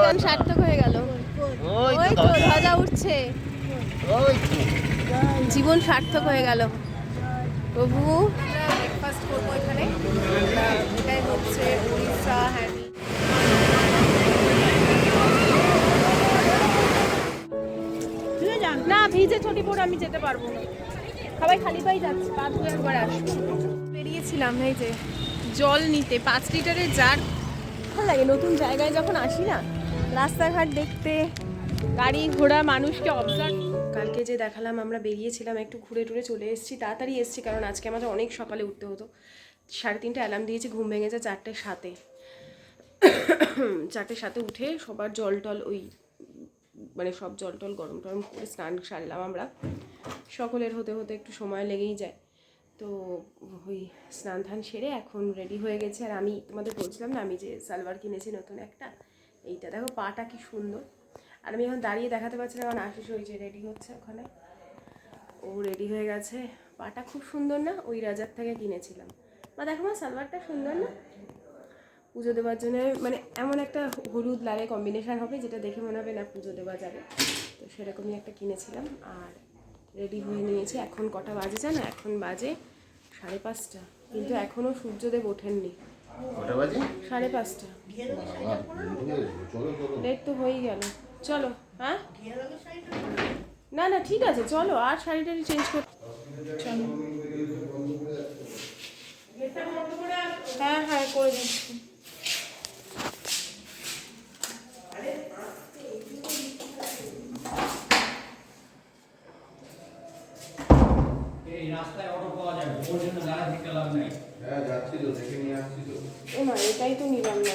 Mission সার্থক হয়ে গেল। ওই তো ধ্বজা উঠছে, জীবন সার্থক হয়ে গেল প্রভু। ব্রেকফাস্ট করবো এখানে, এটাই হচ্ছে উড়িষ্যা হ্যান্ডি। না ভিজে ছটি পরে আমি যেতে পারবো না, সবাই খালি পাই যাচ্ছে, পা ধুয়ে একবার আসবো। বেরিয়েছিলাম এই যে জল নিতে 5 লিটারের জার। ভালো লাগে নতুন জায়গায় যখন আসি না, রাস্তাঘাট দেখতে, গাড়ি ঘোড়া, মানুষকে অবজার্ভ। কালকে যে দেখালাম আমরা বেরিয়েছিলাম, একটু ঘুরে টুরে চলে এসেছি, তাড়াতাড়ি এসেছি কারণ আজকে আমাদের অনেক সকালে উঠতে হতো। 3:30 অ্যালার্ম দিয়েছি, ঘুম ভেঙেছে 4:07। 4:07 উঠে সবার জল টল ওই মানে সব জল টল গরম টরম করে স্নান সারলাম আমরা। সকলের হতে হতে একটু সময় লেগেই যায়, তো ওই স্নান ধান সেরে এখন রেডি হয়ে গেছে। আর আমি তোমাদের বলছিলাম না আমি যে সালোয়ার কিনেছি নতুন একটা, এইটা দেখো পাটা কি সুন্দর। আর আমি এখন দাঁড়িয়ে দেখাতে পারছি না কারণ আশিস ওই যে রেডি হচ্ছে ওখানে, ও রেডি হয়ে গেছে। পাটা খুব সুন্দর না, ওই রাজার থেকে কিনেছিলাম। বা দেখো মা সালোয়ারটা সুন্দর না, পুজো দেওয়ার জন্য মানে এমন একটা হলুদ লালে কম্বিনেশান হবে যেটা দেখে মনে হবে না পুজো দেওয়া যাবে, তো সেরকমই একটা কিনেছিলাম। আর রেডি হয়ে নিয়েছি। এখন কটা বাজে জানো? এখন বাজে 5:30, কিন্তু এখনও সূর্যদেব ওঠেননি। 5:30, লেট তো হয়েই গেল। চলো হ্যাঁ, না না ঠিক আছে চলো, আর শাড়িটারি চেঞ্জ করতে চলো। হ্যাঁ হ্যাঁ করে দিচ্ছি। এটাই তো নিলাম না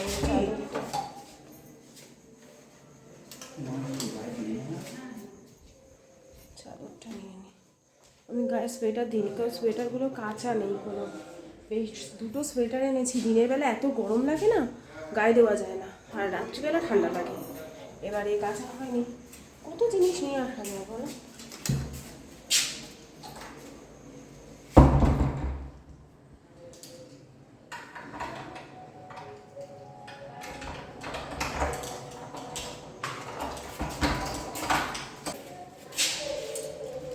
চাদরটা নিয়ে নি। আমি গায়ে সোয়েটার দিইনি কারণ সোয়েটারগুলো কাঁচা নেই কোনো। এই 2টো সোয়েটার এনেছি, দিনের বেলা এত গরম লাগে না, গায়ে দেওয়া যায় না, আর রাত্রিবেলা ঠান্ডা লাগে। এবারে কাঁচা হয়নি, কত জিনিস নিয়ে আসা যায় বলো।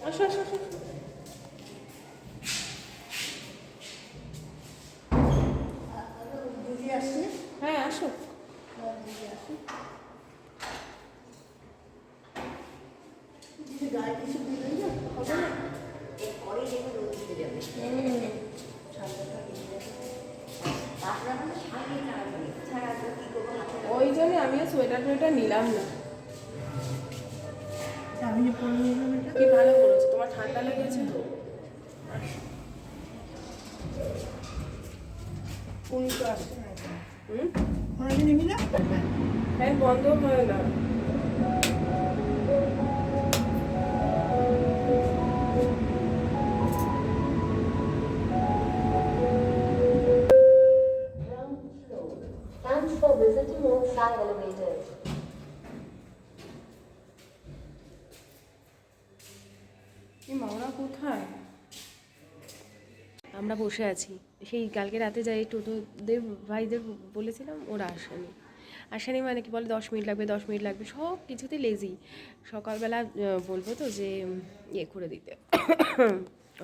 আসো আসো আসো। হ্যাঁ আসো। ওই জন্য আমিও সোয়েটার টোয়েটার নিলাম না। কি ভালো করেছো, তোমার ঠান্ডা লেগেছে তো। ফ্যান বন্ধ হয় না। Thanks for visiting Sai Elevators. মাওরা কোথায়? আমরা বসে আছি, সেই কালকে রাতে যাই টোটোদের ভাইদের বলেছিলাম, ওরা আসেনি মানে কি বলে 10 মিনিট লাগবে 10 মিনিট লাগবে, সব কিছুতে লেজি। সকালবেলা বলবো তো যে ইয়ে করে দিতে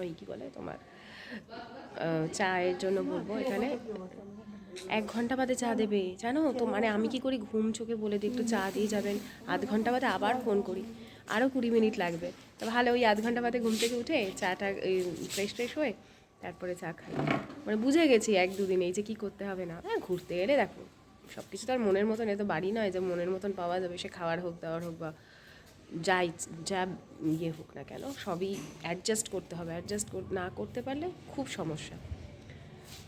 ওই কি বলে তোমার চায়ের জন্য বলবো, এখানে 1 ঘন্টা বাদে চা দেবে জানো তো। মানে আমি কি করি, ঘুম চোখে বলে দিই একটু চা দিয়ে যাবেন, আধ ঘন্টা বাদে আবার ফোন করি, আরও 20 মিনিট লাগবে। তো ভালো, ওই আধ ঘন্টা বাদে ঘুম থেকে উঠে চাটা ফ্রেশ হয়ে তারপরে চা খাই। মানে বুঝে গেছি 1-2 দিনেই যে কী করতে হবে না। হ্যাঁ ঘুরতে গেলে দেখো সব কিছু তো আর মনের মতন, এ তো বাড়ি নয় যে মনের মতন পাওয়া যাবে, সে খাওয়ার হোক দাওয়ার হোক বা যা ইয়ে হোক না কেন, সবই অ্যাডজাস্ট করতে হবে। অ্যাডজাস্ট না করতে পারলে খুব সমস্যা।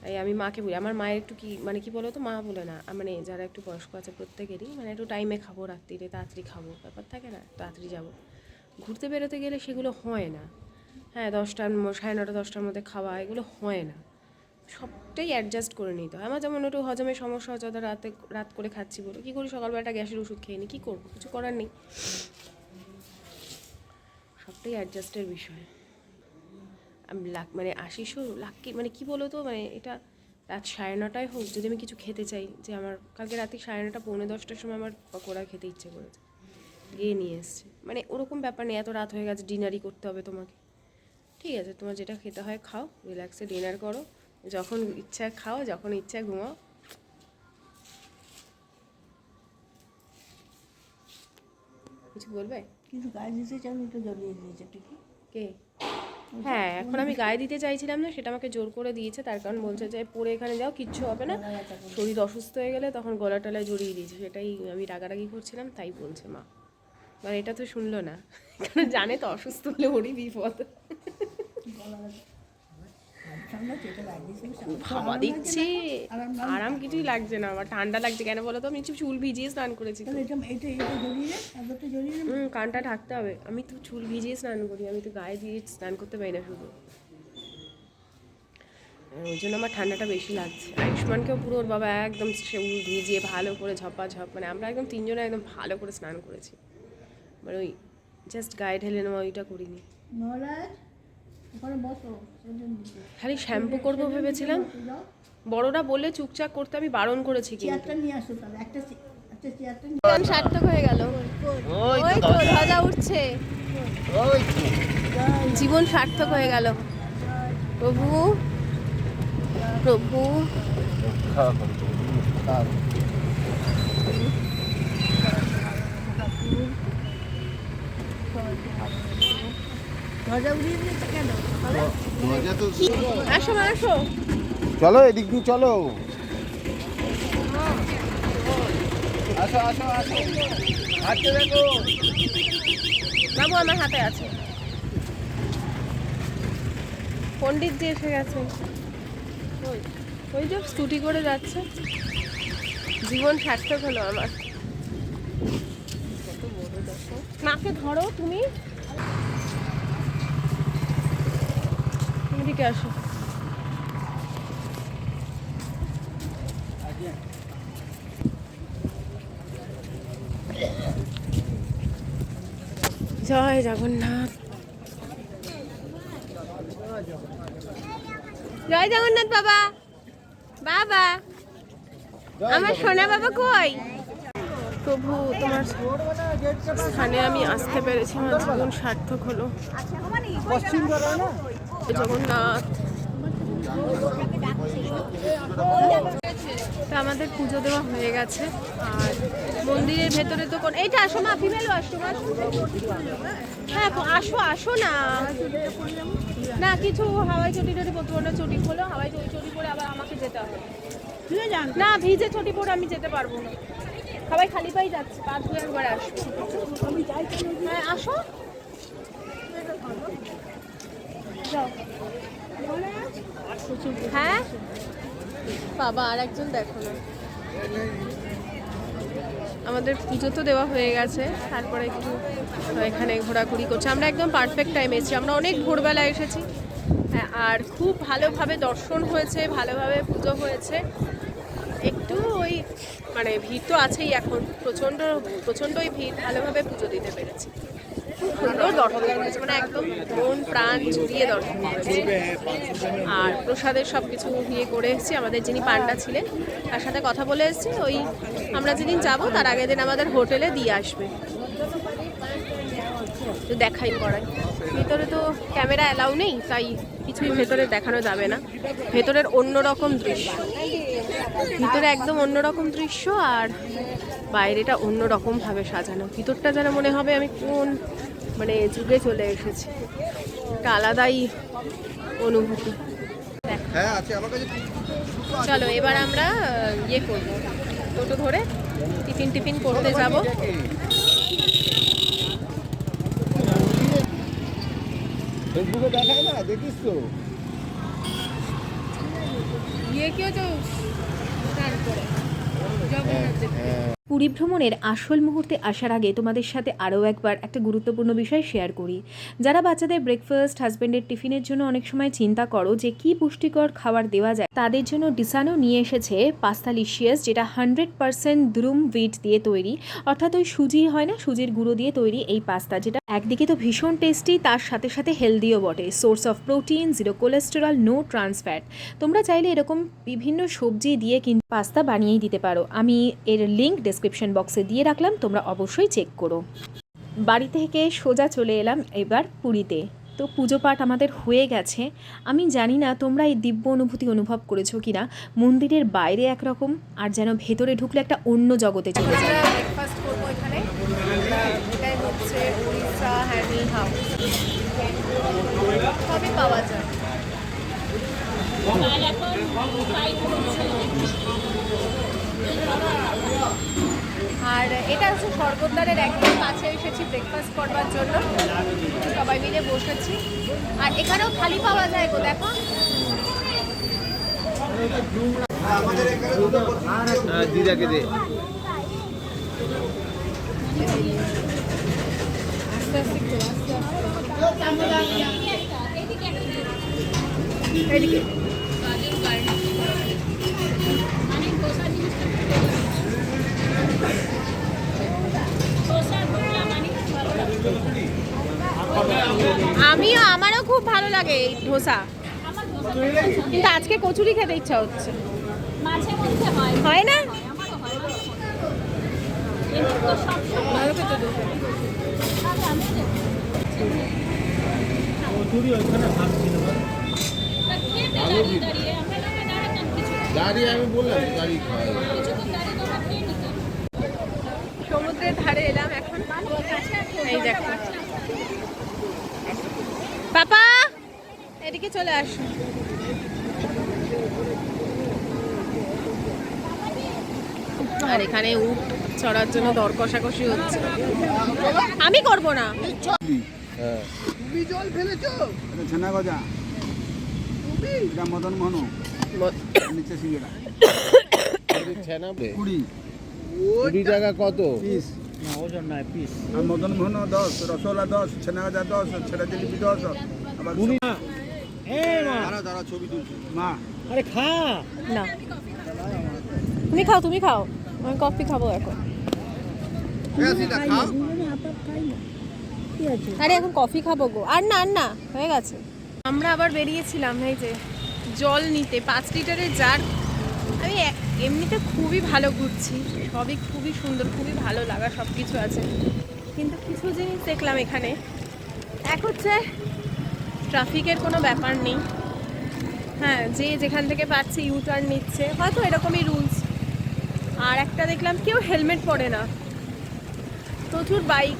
তাই আমি মাকে বলি, আমার মায়ের একটু কি মানে কি বলো তো, মা বলে না মানে যারা একটু বয়স্ক আছে প্রত্যেকেরই, মানে একটু টাইমে খাবো, রাত্রিরে তাড়াতাড়ি খাবো, ব্যাপার থাকে না, তাড়াতাড়ি যাবো। ঘুরতে বেরোতে গেলে সেগুলো হয় না। হ্যাঁ 10টা 9:30 10টার মধ্যে খাওয়া, এগুলো হয় না। সবটাই অ্যাডজাস্ট করে নিতে হয়। আমার যেমন একটু হজমের সমস্যা হচ্ছে, রাত করে খাচ্ছি বলে কী করি, সকালবেলাটা গ্যাসের ওষুধ খেয়ে নিই, কী করবো, কিছু করার নেই। সবটাই অ্যাডজাস্টের বিষয়। আমি মানে আশিসও লাকি, মানে কি বলো তো, মানে এটা রাত 9:30 হোক, যদি আমি কিছু খেতে চাই, যে আমার কালকে রাতে 9:30 পৌনে 10টার সময় আমার পকোড়া খেতে ইচ্ছে করেছে, গিয়ে নিয়ে এসছে। মানে ওরকম ব্যাপার নেই এত রাত হয়ে গেছে ডিনারই করতে হবে তোমাকে। ঠিক আছে, তোমার যেটা খেতে হয় খাও, রিল্যাক্সে ডিনার করো, যখন ইচ্ছা খাও, যখন ইচ্ছা ঘুমাও। কিছু বলবে? কিছু গায়ে দিতে চান, একটু জড়িয়ে দিয়েছে ঠিকই। কে? হ্যাঁ, এখন আমি গায়ে দিতে চাইছিলাম না, সেটা আমাকে জোর করে দিয়েছে। তার কারণ বলছে যে পরে এখানে যাও, কিচ্ছু হবে না, শরীর অসুস্থ হয়ে গেলে তখন গলা টলায় জড়িয়ে দিয়েছে। সেটাই আমি রাগারাগি করছিলাম, তাই বলছে মা। মানে এটা তো শুনলো না, কারণ জানে তো অসুস্থ হলে ওরই বিপদ। হাওয়া দিচ্ছে, আরাম কিছুই লাগছে না আমার, ঠান্ডা লাগছে। কেন বলো তো, আমি চুল ভিজিয়ে স্নান করেছি তো। কানটা ঢাকতে হবে, আমি তো চুল ভিজিয়ে স্নান করি, আমি তো গায়ে দিয়ে স্নান করতে পারি না শুধু, ওই জন্য আমার ঠান্ডাটা বেশি লাগছে। আয়ুষ্মানকেও পুরো ওর বাবা একদম চুল ভিজিয়ে ভালো করে ঝপাঝপ, মানে আমরা একদম তিনজনে একদম ভালো করে স্নান করেছি। মানে ওই জাস্ট গায়ে ঢেলে নেওয়া ওইটা করিনি। খালি শ্যাম্পু করবো ভেবেছিলাম, বড়রা বলে চুপচাপ করতে আমি বারণ করেছি, কিন্তু সার্থক হয়ে গেল। ওই তো ধ্বজা উঠছে, জীবন সার্থক হয়ে গেল। প্রভু প্রভু আসো আসো, চলো এদিক দিয়ে চলো, আসো আসো আসো, হাঁটতে দেখো বাবু আমার হাতে আছে। পণ্ডিত জি এসে গেছে, ওই যে স্কুটি করে যাচ্ছে। জীবন সার্থক হলো আমার। কত বড় দেখো, নাকে ধরো তুমি, এদিকে আসো। জয় জগন্নাথ, জয় জগন্নাথ বাবা। বাবা, আমার সোনা বাবা কই? প্রভু, তোমার স্থানে আমি আসতে পেরেছি, আমার জীবন সার্থক হলো। জগন্নাথ। তো আমাদের পুজো দেওয়া হয়ে গেছে, আর মন্দিরের ভেতরে তো কোন, এইটা আসো মা, ফিমেলও আসো মা। হ্যাঁ আসো আসো না, না কিছু হাওয়াই চটি টটি পরবো না, চটি খোলো, হাওয়াই চটি পরে আবার আমাকে যেতে হবে। না ভিজে চটি পরে আমি যেতে পারবো না, সবাই খালি পাই যাচ্ছে, পা ধুয়ে একবার আসো। হ্যাঁ আসো, হ্যাঁ বাবা আর একজন দেখো না। আমাদের পুজো তো দেওয়া হয়ে গেছে, তারপরে একটু এখানে ঘোরাঘুরি করছে। আমরা একদম পারফেক্ট টাইমে এসেছি, আমরা অনেক ভোরবেলা এসেছি, আর খুব ভালোভাবে দর্শন হয়েছে, ভালোভাবে পুজো হয়েছে। একটু ওই মানে ভিড় তো আছেই, এখন প্রচণ্ডই ভিড়, ভালোভাবে পুজো দিতে পেরেছি, সুন্দর দর্শন করেছে, মানে একদম মন প্রাণ জুড়িয়ে দর্শন করেছে। আর প্রসাদের সব কিছু ইয়ে করে এসেছি, আমাদের যিনি পান্ডা ছিলেন তার সাথে কথা বলে এসেছি, ওই আমরা যেদিন যাব তার আগের দিন আমাদের হোটেলে দিয়ে আসবে। তো দেখাই করাই, ভিতরে তো ক্যামেরা অ্যালাউ নেই, তাই কিছুই ভেতরে দেখানো যাবে না। ভেতরের অন্যরকম দৃশ্য, ভিতরে একদম অন্যরকম দৃশ্য, আর বাইরেটা অন্যরকমভাবে সাজানো। ভিতরটা যেন মনে হবে আমি কোন মানে যুগে চলে এসেছি, একটা আলাদাই অনুভূতি। হ্যাঁ আছে আমার কাছে। চলো এবার আমরা ইয়ে করবো, টোটো ধরে টিফিন করতে যাব। ফেসবুকে দেখায় না, দেখিস তো ইয়ে কেউ তো তারপরে জগন্নাথ। পুরী ভ্রমণের আসল মুহূর্তে আসার আগে তোমাদের সাথে আরও একবার একটা গুরুত্বপূর্ণ বিষয় শেয়ার করি। যারা বাচ্চাদের ব্রেকফাস্ট, হাজব্যান্ডের টিফিনের জন্য অনেক সময় চিন্তা করো যে কি পুষ্টিকর খাবার দেওয়া যায়, তাদের জন্য ডিসানো নিয়ে এসেছে পাস্তালিশিয়াস, যেটা 100% দুরুম হুইট দিয়ে তৈরি, অর্থাৎ ওই সুজি হয় না, সুজির গুঁড়ো দিয়ে তৈরি এই পাস্তা, যেটা একদিকে তো ভীষণ টেস্টি, তার সাথে সাথে হেলদিও বটে। Source of protein, zero cholesterol, no trans fat. তোমরা চাইলে এরকম বিভিন্ন সবজি দিয়ে কিন্তু পাস্তা বানিয়েই দিতে পারো। আমি এর লিঙ্ক ডেসক্রিপশন বক্সে দিয়ে রাখলাম, তোমরা অবশ্যই চেক করো। বাড়ি থেকে সোজা চলে এলাম এবার পুরীতে। তো পুজো পাঠ আমাদের হয়ে গেছে। আমি জানি না তোমরা এই দিব্য অনুভূতি অনুভব করেছো কিনা। মন্দিরের বাইরে একরকম, আর যেন ভেতরে ঢুকলে একটা অন্য জগতে চলে যায়। ব্রেকফাস্ট করবো এখানে। এটাই হচ্ছে উড়িষ্যা হ্যান্ডেল হাউস, সবই পাওয়া যায়। আর এটা হচ্ছে স্বর্গদ্বারের একদম কাছে এসেছি ব্রেকফাস্ট করবার জন্য, সবাই মিলে বসেছি। আর এখানেও থালি পাওয়া যায় গো, দেখো। দিদাকে দে। এদিকে আমারও খুব ভালো লাগে এই ধোসা, কিন্তু আজকে কচুরি খেতে ইচ্ছা হচ্ছে। হয় না? গাড়ি আমি বললাম গাড়ি সমুদ্রের ধারে এলাম এখন। এই দেখো পাপা, এদিকে চলে আসো। আর এখানে উট চড়ার জন্য দর কষাকষি হচ্ছে। আমি করব না। তুমি জল ফেলেছো? এটা ছানা গজা, এটা মদন মোহন, নিচে সিঙ্গেরা। ছানা 20 টাকা কত পিস? ওজন নয়, পিস। আর মদন মোহন 10, রসগোল্লা 10, ছানা গজা 10, ছেড়া জিলিপি 10। আবার দাঁড়া ছবি তুলছি মা। আরে খা না, তুমি খাও, তুমি খাও, আমি কফি খাবো এখন। খাও। আরে এখন কফি খাবো গো। আর না, আর না, হয়ে গেছে। আমরা আবার বেরিয়েছিলাম এই যে জল নিতে, 5 লিটারের জার। আমি এমনিতে খুবই ভালো ঘুরছি, সবই খুবই সুন্দর, খুবই ভালো লাগা সব কিছু আছে, কিন্তু কিছু জিনিস দেখলাম এখানে। এক হচ্ছে ট্রাফিকের কোনো ব্যাপার নেই। হ্যাঁ, যে যেখান থেকে পাচ্ছে ইউ টার্ন নিচ্ছে, হয়তো এরকমই রুলস। আর একটা দেখলাম কেউ হেলমেট পরে না, প্রচুর বাইক,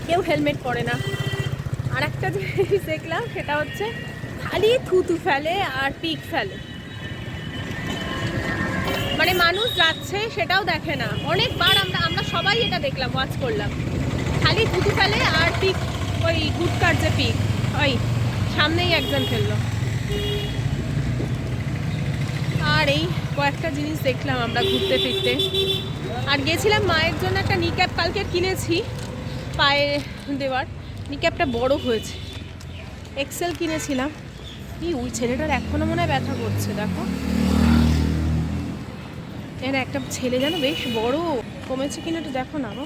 কেউ হেলমেট পরে না। আর একটা জিনিস দেখলাম সেটা হচ্ছে খালি থুতু ফেলে আর পিক ফেলে, মানে মানুষ যাচ্ছে সেটাও দেখে না। অনেকবার আমরা সবাই এটা দেখলাম, ওয়াচ করলাম, খালি থুতু ফেলে আর পিক, ওই গুটকার যে পিক, ওই সামনেই একজন ফেললো। আর এই কয়েকটা জিনিস দেখলাম আমরা ঘুরতে ফিরতে। আর গেছিলাম মায়ের জন্য একটা নিক্যাপ কালকে কিনেছি, পায়ে দেওয়ার। নিক্যাপটা বড় হয়েছে, এক্সেল কিনেছিলাম। ওই ছেলেটার এখনো মনে হয় ব্যথা করছে, দেখো। এর একটা ছেলে যেন বেশ বড়, কমেছে কিনা একটু দেখো না গো।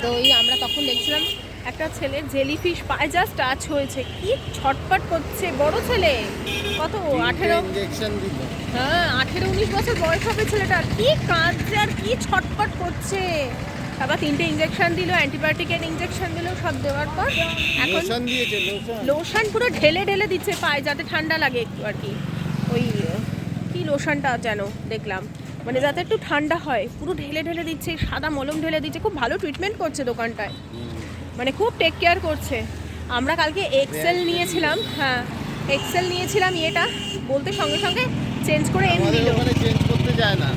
তো ওই আমরা তখন দেখছিলাম একটা ছেলের জেলিফিশ পায়ে জাস্ট টাচ হয়েছে, কি ছটপট করছে। বড় ছেলে, কত 18, হ্যাঁ 18-19 বছর বয়স হবে ছেলেটার। কি কাঁদছে আর কি ছটপট করছে। আবার 3টে ইঞ্জেকশন দিল, অ্যান্টিবায়োটিকের ইঞ্জেকশন দিল, সব দেওয়ার পর এখন লোশন পুরো ঢেলে ঢেলে দিচ্ছে পায়ে, যাতে ঠান্ডা লাগে একটু আর কি। ওই কি লোশনটা যেন দেখলাম, মানে যাতে একটু ঠান্ডা হয়, পুরো ঢেলে ঢেলে দিচ্ছে, সাদা মলম ঢেলে দিচ্ছে। খুব ভালো ট্রিটমেন্ট করছে দোকানটায়, মানে খুব টেক কেয়ার করছে। আমরা কালকে এক্সেল নিয়েছিলাম, হ্যাঁ এক্সেল নিয়েছিলাম, এটা বলতে সঙ্গে সঙ্গে চেঞ্জ করে এনে দিল।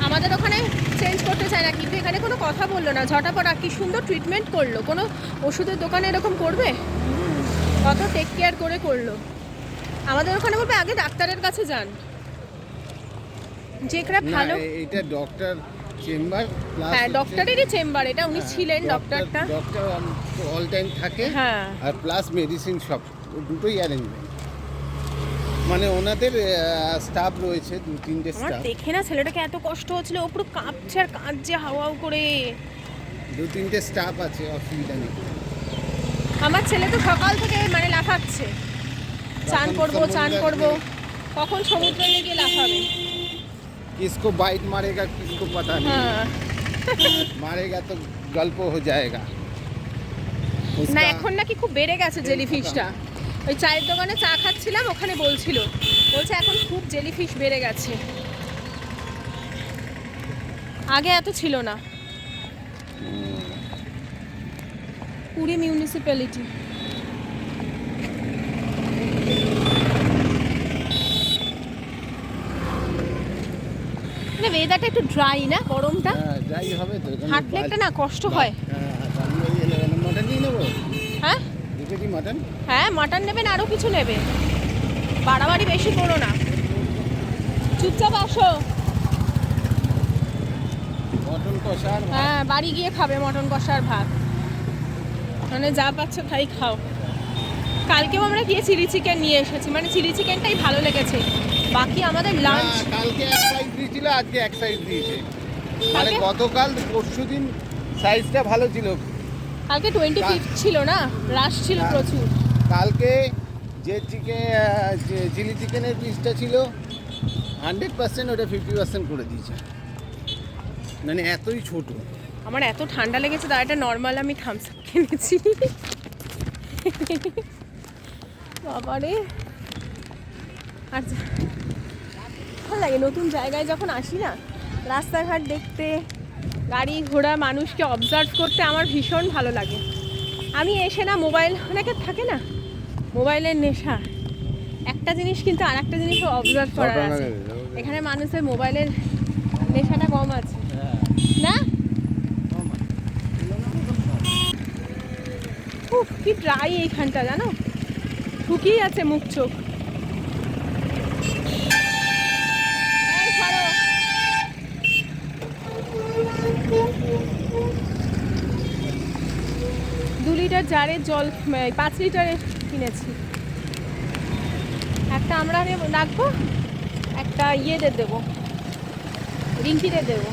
আমাদের ওখানে চেঞ্জ করতে চায় না, কিন্তু এখানে কোনো কথা বললো না, ঝটাপট। আর কি সুন্দর ট্রিটমেন্ট করলো। কোনো ওষুধের দোকানে এরকম করবে? কত টেক কেয়ার করে করলো। আমাদের ওখানে বলবে আগে ডাক্তারের কাছে যান। যেটা ভালো এটা ডক্টর চেম্বার প্লাস হ্যাঁ ডক্টরেরই চেম্বার এটা, উনি ছিলেন ডক্টরটা। ডক্টর অল টাইম থাকে হ্যাঁ আর প্লাস মেডিসিন সব দুটোই অ্যারেঞ্জমেন্ট, মানে ওনাদের স্টাফ রয়েছে 2-3টে আমার স্টাফ, দেখে না ছেলেটাকে এত কষ্ট হচ্ছিল, ও পুরো কাঁপছে আর কাঁদছে হাওয়াও করে। 2-3টে স্টাফ আছে, অসুবিধা নেই। আমার ছেলে তো সকাল থেকে মানে লাফাচ্ছে, চান করবো, কখন সমুদ্রে গিয়ে লাফাবে। किसको बाइट मारेगा किसको पता नहीं, হ্যাঁ मारेगा तो गल्प हो जाएगा না उसका। এখন নাকি খুব বেড়ে গেছে জেলিফিশটা। ওই চায়ের দোকানে চা খাচ্ছিলাম, ওখানে বলছে এখন খুব জেলিফিশ বেড়ে গেছে, আগে এত ছিল না। পুরী মিউনিসিপ্যালিটি মানে ওয়েদারটা একটু ড্রাই না, গরমটা হ্যাঁ যাই হবে তো, হাঁটলে একটা না কষ্ট হয়। মটন নিয়ে নেবো, হ্যাঁ 2 কেজি মটন। হ্যাঁ মাটন নেবেন, আরও কিছু নেবে, বাড়াবাড়ি বেশি করো না, চুপচাপ আসো। মটন কষা আর ভাত। হ্যাঁ বাড়ি গিয়ে খাবে মটন কষা আর ভাত, মানে যা পাচ্ছ তাই খাও। কালকেও আমরা গিয়ে চিলি চিকেন নিয়ে এসেছি, মানে চিলি চিকেনটাই ভালো লেগেছে, বাকি আমাদের লাঞ্চ না, কালকে এক সাইজ দিয়েছিল, আজকে এক সাইজ দিয়েছে, মানে কালকে? গতকাল পরশুদিন সাইজটা ভালো ছিল। কালকে 25 ছিল না, রাশ ছিল প্রচুর। কালকে যে চিলি চিকেনের পিসটা ছিল 100%, ওটা 50% করে দিয়েছে, মানে এতই ছোট। আমার এত ঠান্ডা লেগেছে, তার একটা নর্মাল আমি থামস আপ কিনেছি। বাবারে আর ভালো লাগে নতুন জায়গায় যখন আসি না, রাস্তাঘাট দেখতে, গাড়ি ঘোড়া, মানুষকে অবজার্ভ করতে আমার ভীষণ ভালো লাগে। আমি এসে না মোবাইল, অনেকের থাকে না মোবাইলের নেশা, একটা জিনিস কিন্তু আর একটা জিনিসও অবজার্ভ করার আছে। এখানে মানুষের মোবাইলের নেশাটা কম আছে না। উফ কি ড্রাই এইখানটা জানো, শুকিয়ে আছে মুখ চোখ। এই সরো। 2 লিটার জারের জল 5 লিটারের কিনেছি, একটা আমরা রাখবো, একটা ইয়েদের দেবো, রিঙ্কিদের দেবো।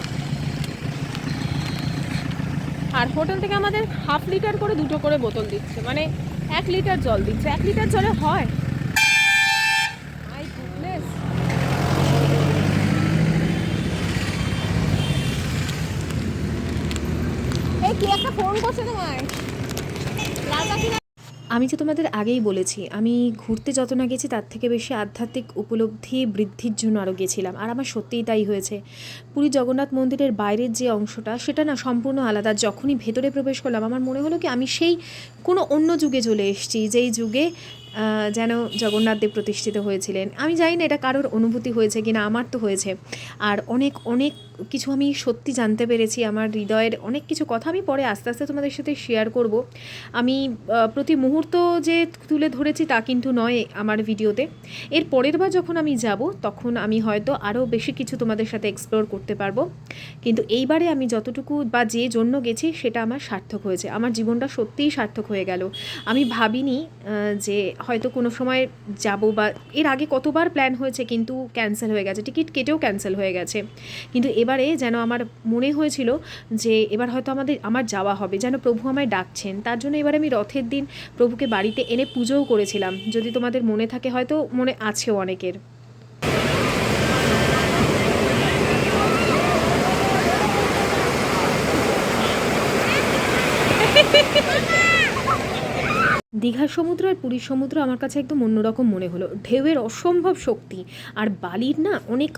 আর হোটেল থেকে আমাদের 1/2 লিটার করে 2টো করে বোতল দিচ্ছে, মানে 1 লিটার জল দিচ্ছে। 1 লিটার জলে হয় মাই গুডনেস। এই কি একটা ফোন করছে তোমায়, রাজা কি? আমি যে তোমাদের আগেই বলেছি, আমি ঘুরতে যত না গেছি তার থেকে বেশি আধ্যাত্মিক উপলব্ধি বৃদ্ধির জন্য আরও গেছিলাম, আর আমার সত্যিই তাই হয়েছে। পুরী জগন্নাথ মন্দিরের বাইরের যে অংশটা, সেটা না সম্পূর্ণ আলাদা। যখনই ভেতরে প্রবেশ করলাম, আমার মনে হলো কি আমি সেই কোনো অন্য যুগে চলে এসেছি, যেই যুগে যেন জগন্নাথদেব প্রতিষ্ঠিত হয়েছিলেন। আমি জানি না এটা কারোর অনুভূতি হয়েছে কিনা, আমার তো হয়েছে। আর অনেক অনেক কিছু আমি সত্যি জানতে পেরেছি, আমার হৃদয়ের অনেক কিছু কথা আমি পরে আস্তে আস্তে তোমাদের সাথে শেয়ার করব। আমি প্রতি মুহূর্ত যে তুলে ধরেছি তা কিন্তু নয় আমার ভিডিওতে। এর পরের বার যখন আমি যাব, তখন আমি হয়তো আরও বেশি কিছু তোমাদের সাথে এক্সপ্লোর করতে পারবো। কিন্তু এইবারে আমি যতটুকু বা যে জন্য গেছি সেটা আমার সার্থক হয়েছে, আমার জীবনটা সত্যিই সার্থক হয়ে গেল। আমি ভাবিনি যে হয়তো কোনো সময় যাব, বা এর আগে কতবার প্ল্যান হয়েছে কিন্তু ক্যান্সেল হয়ে গেছে, টিকিট কেটেও ক্যান্সেল হয়ে গেছে। কিন্তু এবারে যেন আমার মনে হয়েছিল যে এবার হয়তো আমার যাওয়া হবে, যেন প্রভু আমায় ডাকছেন। তার জন্য এবারে আমি রথের দিন প্রভুকে বাড়িতে এনে পুজোও করেছিলাম, যদি তোমাদের মনে থাকে, হয়তো মনে আছেও অনেকের। দীঘার সমুদ্র আর পুরীর সমুদ্র আমার কাছে একদম অন্যরকম মনে হলো। ঢেউয়ের অসম্ভব শক্তি, আর বালির না অনেক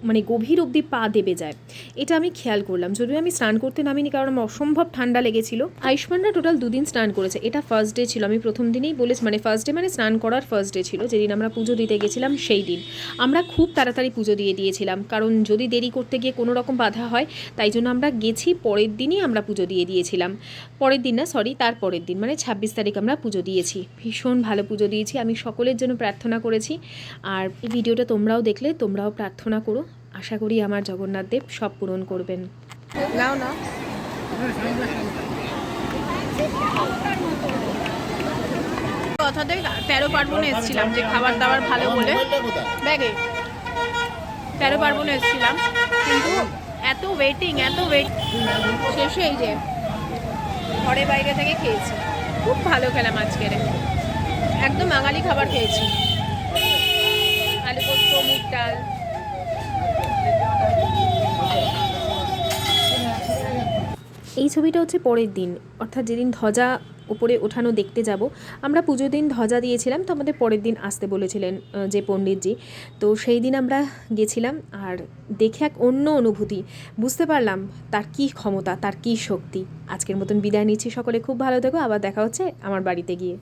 মানে গভীর অবধি পা দেবে যায়, এটা আমি খেয়াল করলাম। যদিও আমি স্নান করতে নামিনি, কারণ আমার অসম্ভব ঠান্ডা লেগেছিল। আয়ুষ্মানরা টোটাল 2 দিন স্নান করেছে, এটা ফার্স্ট ডে ছিল। আমি প্রথম দিনেই বলেছি, মানে ফার্স্ট ডে মানে স্নান করার ফার্স্ট ডে ছিল, যেদিন আমরা পুজো দিতে গেছিলাম সেই দিন। আমরা খুব তাড়াতাড়ি পুজো দিয়ে দিয়েছিলাম, কারণ যদি দেরি করতে গিয়ে কোনো রকম বাধা হয়, তাই জন্য আমরা গেছি পরের দিনই আমরা পুজো দিয়ে দিয়েছিলাম। পরের দিন না, সরি, তার পরের দিন মানে 26 তারিখ আমরা পুজো দিয়েছি। ভীষণ ভালো পুজো দিয়েছি। আমি সকলের জন্য প্রার্থনা করেছি, আর এই ভিডিওটা তোমরাও দেখলে তোমরাও প্রার্থনা করো আশা করি আমার জগন্নাথ দেব সব পূরণ করবেন। নাও না কথাতে 13 পার্বণে এসেছিলাম যে খাবার দাবার ভালো বলে ব্যাগে 13 পার্বণে এসেছিলাম, কিন্তু এত ওয়েটিং শেষে এই যে ঘরে বাইরে থেকে খেয়েছি। খুব ভালো খেলাম আজকের, একদম বাঙালি খাবার খেয়েছি, আলু পোস্ত, মুগ ডাল। এই ছবিটা হচ্ছে পরের দিন, অর্থাৎ যেদিন ধ্বজা উপরে ওঠানো দেখতে যাব। আমরা পুজোর দিন ধ্বজা দিয়েছিলাম, তো আমাদের পরের দিন আসতে বলেছিলেন যে পণ্ডিতজি, তো সেই দিন আমরা গেছিলাম। আর দেখে এক অন্য অনুভূতি, বুঝতে পারলাম তার কী ক্ষমতা, তার কী শক্তি। আজকের মতন বিদায় নিচ্ছি, সকলে খুব ভালো থেকো, আবার দেখা হচ্ছে আমার বাড়িতে গিয়ে।